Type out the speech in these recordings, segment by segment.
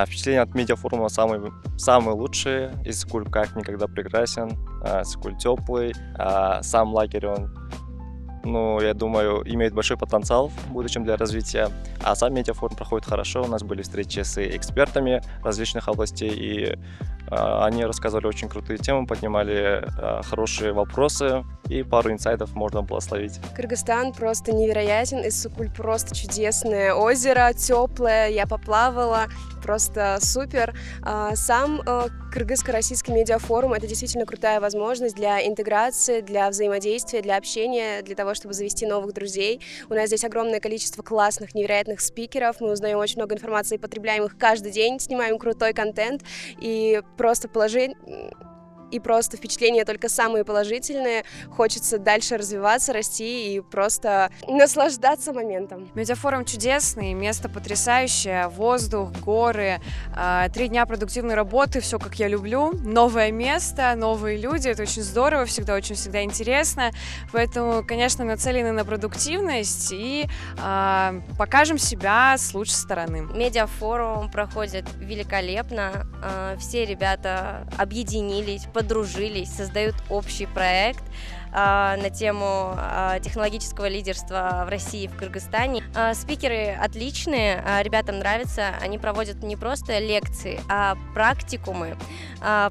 Впечатления от медиафорума самые лучшие. Иссык-Куль как никогда прекрасен, Иссык-Куль теплый, сам лагерь, он, ну, я думаю, имеет большой потенциал в будущем для развития. А сам медиафорум проходит хорошо. У нас были встречи с экспертами различных областей, и они рассказывали очень крутые темы, поднимали хорошие вопросы, и пару инсайдов можно было словить. Кыргызстан просто невероятен, Иссык-Куль просто чудесное озеро, теплое, я поплавала, просто супер. Сам Кыргызско-российский медиафорум — это действительно крутая возможность для интеграции, для взаимодействия, для общения, для того, чтобы завести новых друзей. У нас здесь огромное количество классных, невероятных спикеров, мы узнаем очень много информации, потребляем их каждый день, снимаем крутой контент, и просто впечатления только самые положительные. Хочется дальше развиваться, расти и просто наслаждаться моментом. Медиафорум чудесный, место потрясающее, воздух, горы, 3 дня продуктивной работы, все как я люблю, новое место, новые люди, это очень здорово, всегда интересно, поэтому, конечно, нацелены на продуктивность и покажем себя с лучшей стороны. Медиафорум проходит великолепно, все ребята объединились, подружились, создают общий проект на тему технологического лидерства в России и в Кыргызстане. Спикеры отличные, ребятам нравится, они проводят не просто лекции, а практикумы,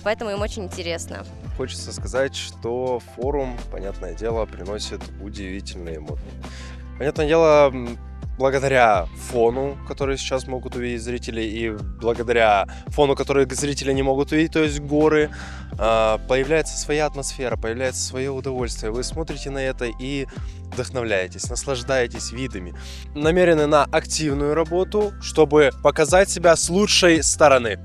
поэтому им очень интересно. Хочется сказать, что форум, понятное дело, приносит удивительные эмоции. Понятное дело, благодаря фону, который сейчас могут увидеть зрители, и благодаря фону, который зрители не могут увидеть, то есть горы, появляется своя атмосфера, появляется свое удовольствие. Вы смотрите на это и вдохновляетесь, наслаждаетесь видами. Намерены на активную работу, чтобы показать себя с лучшей стороны.